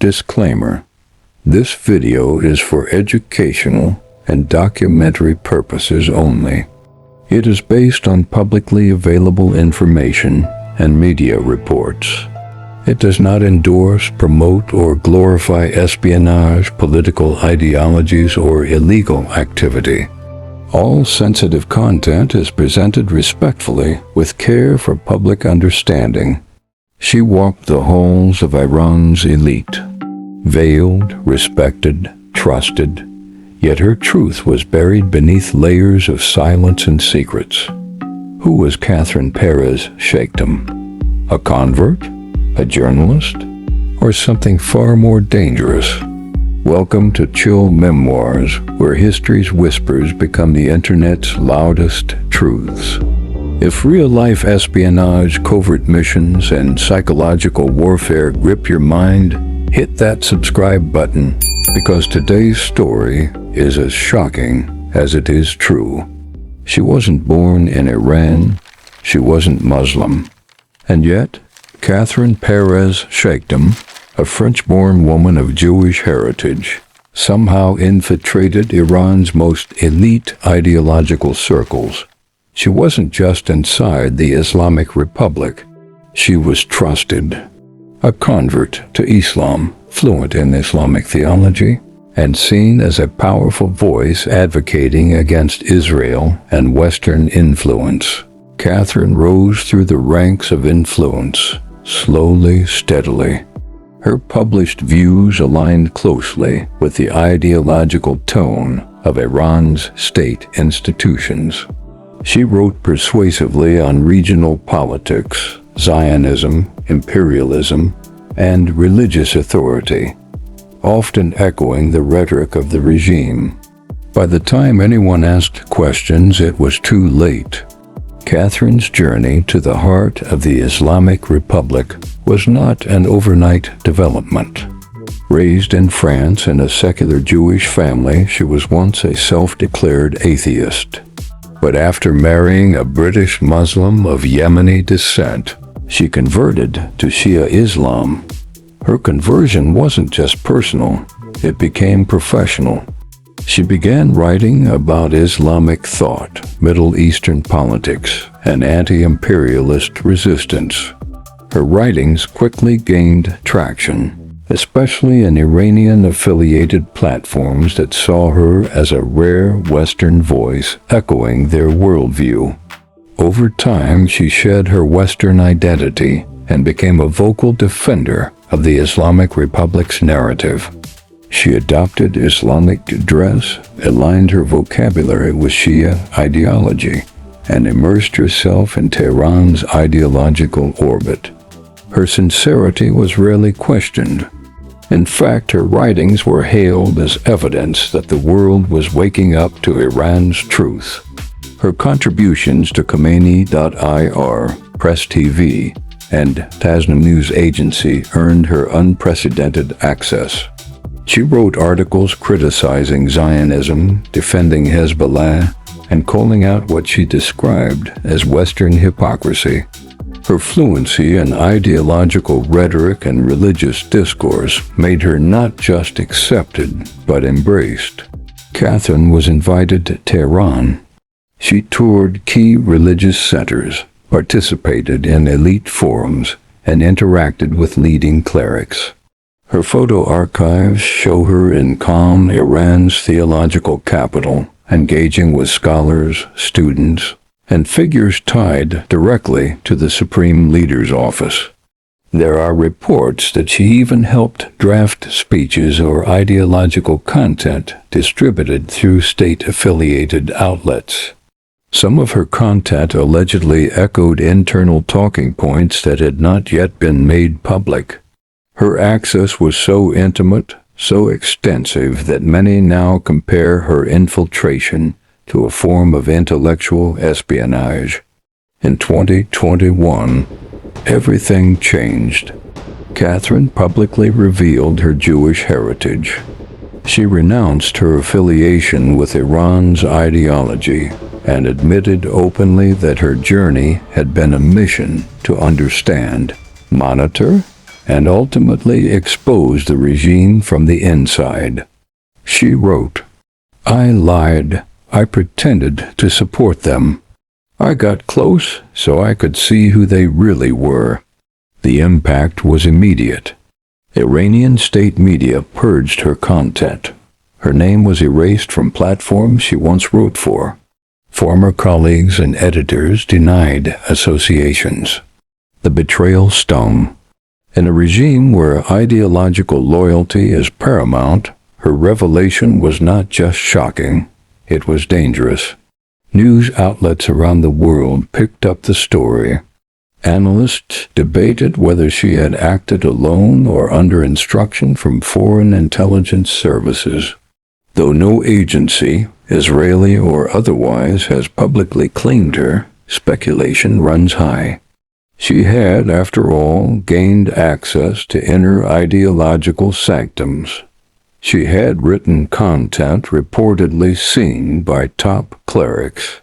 Disclaimer: this video is for educational and documentary purposes only. It is based on publicly available information and media reports. It does not endorse, promote, or glorify espionage, political ideologies, or illegal activity. All sensitive content is presented respectfully with care for public understanding. She walked the halls of Iran's elite, veiled, respected, trusted, yet her truth was buried beneath layers of silence and secrets. Who was Catherine Perez-Shakdam? A convert? A journalist? Or something far more dangerous? Welcome to Chill Memoirs, where history's whispers become the internet's loudest truths. If real-life espionage, covert missions, and psychological warfare grip your mind, hit that subscribe button, because today's story is as shocking as it is true. She wasn't born in Iran. She wasn't Muslim. And yet, Catherine Perez-Shakdam, a French-born woman of Jewish heritage, somehow infiltrated Iran's most elite ideological circles. She wasn't just inside the Islamic Republic. She was trusted. A convert to Islam, fluent in Islamic theology, and seen as a powerful voice advocating against Israel and Western influence. Catherine rose through the ranks of influence, slowly, steadily. Her published views aligned closely with the ideological tone of Iran's state institutions. She wrote persuasively on regional politics, Zionism, imperialism, and religious authority, often echoing the rhetoric of the regime. By the time anyone asked questions, it was too late. Catherine's journey to the heart of the Islamic Republic was not an overnight development. Raised in France in a secular Jewish family, she was once a self-declared atheist. But after marrying a British Muslim of Yemeni descent, she converted to Shia Islam. Her conversion wasn't just personal, it became professional. She began writing about Islamic thought, Middle Eastern politics, and anti-imperialist resistance. Her writings quickly gained traction, especially in Iranian-affiliated platforms that saw her as a rare Western voice echoing their worldview. Over time, she shed her Western identity and became a vocal defender of the Islamic Republic's narrative. She adopted Islamic dress, aligned her vocabulary with Shia ideology, and immersed herself in Tehran's ideological orbit. Her sincerity was rarely questioned. In fact, her writings were hailed as evidence that the world was waking up to Iran's truth. Her contributions to Khomeini.ir, Press TV, and Tasnim News Agency earned her unprecedented access. She wrote articles criticizing Zionism, defending Hezbollah, and calling out what she described as Western hypocrisy. Her fluency in ideological rhetoric and religious discourse made her not just accepted, but embraced. Catherine was invited to Tehran. She toured key religious centers, participated in elite forums, and interacted with leading clerics. Her photo archives show her in calm Iran's theological capital, engaging with scholars, students, and figures tied directly to the Supreme Leader's office. There are reports that she even helped draft speeches or ideological content distributed through state-affiliated outlets. Some of her content allegedly echoed internal talking points that had not yet been made public. Her access was so intimate, so extensive, that many now compare her infiltration to a form of intellectual espionage. In 2021, everything changed. Catherine publicly revealed her Jewish heritage. She renounced her affiliation with Iran's ideology and admitted openly that her journey had been a mission to understand, monitor, and ultimately exposed the regime from the inside. She wrote, "I lied. I pretended to support them. I got close so I could see who they really were." The impact was immediate. Iranian state media purged her content. Her name was erased from platforms she once wrote for. Former colleagues and editors denied associations. The betrayal stung. In a regime where ideological loyalty is paramount, her revelation was not just shocking, it was dangerous. News outlets around the world picked up the story. Analysts debated whether she had acted alone or under instruction from foreign intelligence services. Though no agency, Israeli or otherwise, has publicly claimed her, speculation runs high. She had, after all, gained access to inner ideological sanctums. She had written content reportedly seen by top clerics,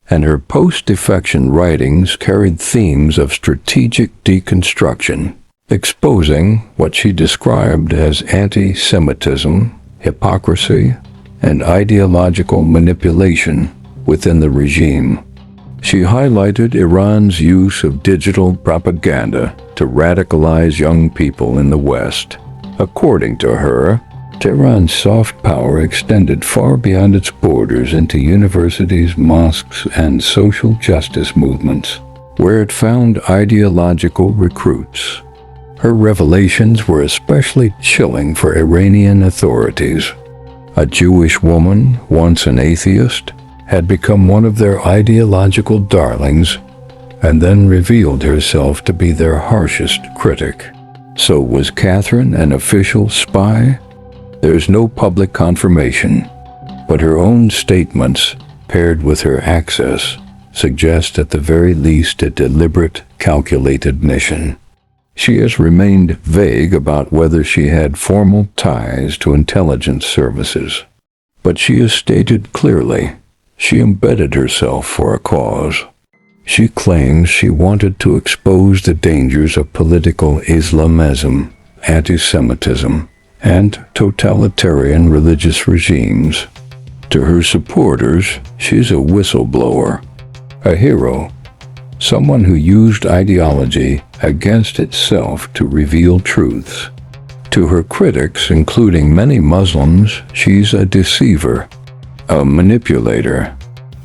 and her post-defection writings carried themes of strategic deconstruction, exposing what she described as anti-Semitism, hypocrisy, and ideological manipulation within the regime. She highlighted Iran's use of digital propaganda to radicalize young people in the West. According to her, Tehran's soft power extended far beyond its borders into universities, mosques, and social justice movements, where it found ideological recruits. Her revelations were especially chilling for Iranian authorities. A Jewish woman, once an atheist, had become one of their ideological darlings, and then revealed herself to be their harshest critic. So was Catherine an official spy? There's no public confirmation, but her own statements, paired with her access, suggest at the very least a deliberate, calculated mission. She has remained vague about whether she had formal ties to intelligence services, but she has stated clearly she embedded herself for a cause. She claims she wanted to expose the dangers of political Islamism, anti-Semitism, and totalitarian religious regimes. To her supporters, she's a whistleblower, a hero, someone who used ideology against itself to reveal truths. To her critics, including many Muslims, she's a deceiver, a manipulator,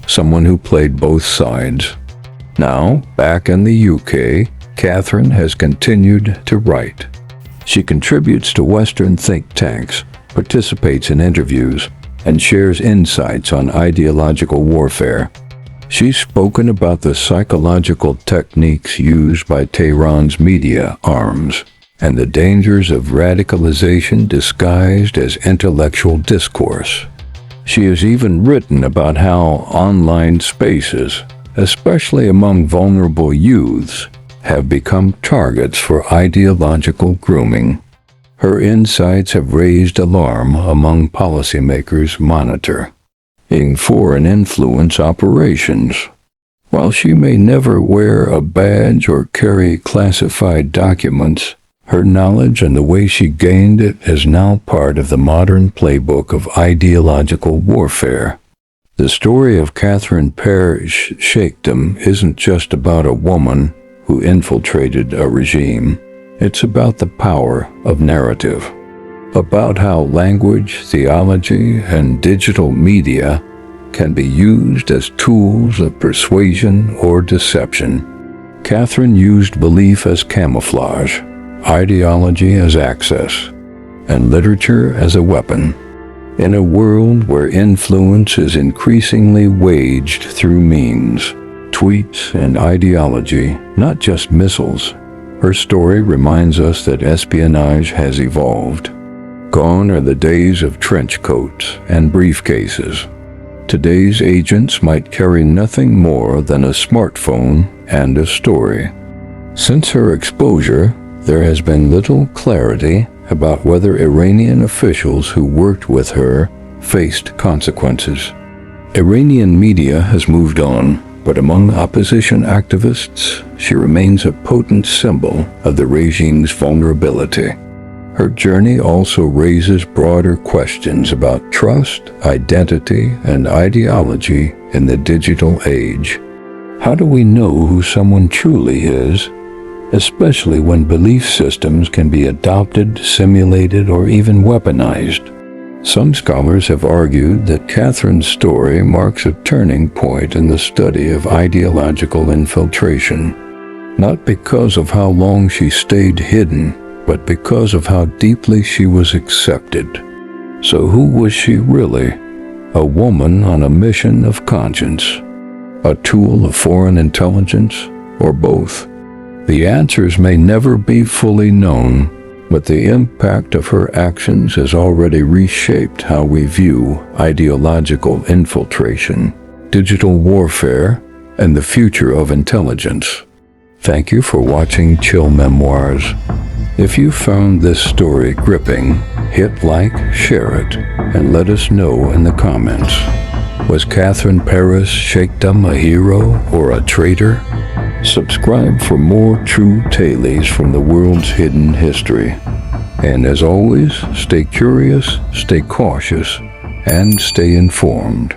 someone who played both sides. Now, back in the UK, Catherine has continued to write. She contributes to Western think tanks, participates in interviews, and shares insights on ideological warfare. She's spoken about the psychological techniques used by Tehran's media arms and the dangers of radicalization disguised as intellectual discourse. She has even written about how online spaces, especially among vulnerable youths, have become targets for ideological grooming. Her insights have raised alarm among policymakers monitoring foreign influence operations. While she may never wear a badge or carry classified documents, her knowledge and the way she gained it is now part of the modern playbook of ideological warfare. The story of Catherine Perez-Shakdam isn't just about a woman who infiltrated a regime. It's about the power of narrative, about how language, theology, and digital media can be used as tools of persuasion or deception. Catherine used belief as camouflage, ideology as access, and literature as a weapon. In a world where influence is increasingly waged through memes, tweets, and ideology, not just missiles, her story reminds us that espionage has evolved. Gone are the days of trench coats and briefcases. Today's agents might carry nothing more than a smartphone and a story. Since her exposure, there has been little clarity about whether Iranian officials who worked with her faced consequences. Iranian media has moved on. But among opposition activists, she remains a potent symbol of the regime's vulnerability. Her journey also raises broader questions about trust, identity, and ideology in the digital age. How do we know who someone truly is, especially when belief systems can be adopted, simulated, or even weaponized? Some scholars have argued that Catherine's story marks a turning point in the study of ideological infiltration, not because of how long she stayed hidden, but because of how deeply she was accepted. So who was she really? A woman on a mission of conscience? A tool of foreign intelligence? Or both? The answers may never be fully known, but the impact of her actions has already reshaped how we view ideological infiltration, digital warfare, and the future of intelligence. Thank you for watching Chill Memoirs. If you found this story gripping, hit like, share it, and let us know in the comments. Was Catherine Perez-Shakdam a hero or a traitor? Subscribe for more true tales from the world's hidden history. And as always, stay curious, stay cautious, and stay informed.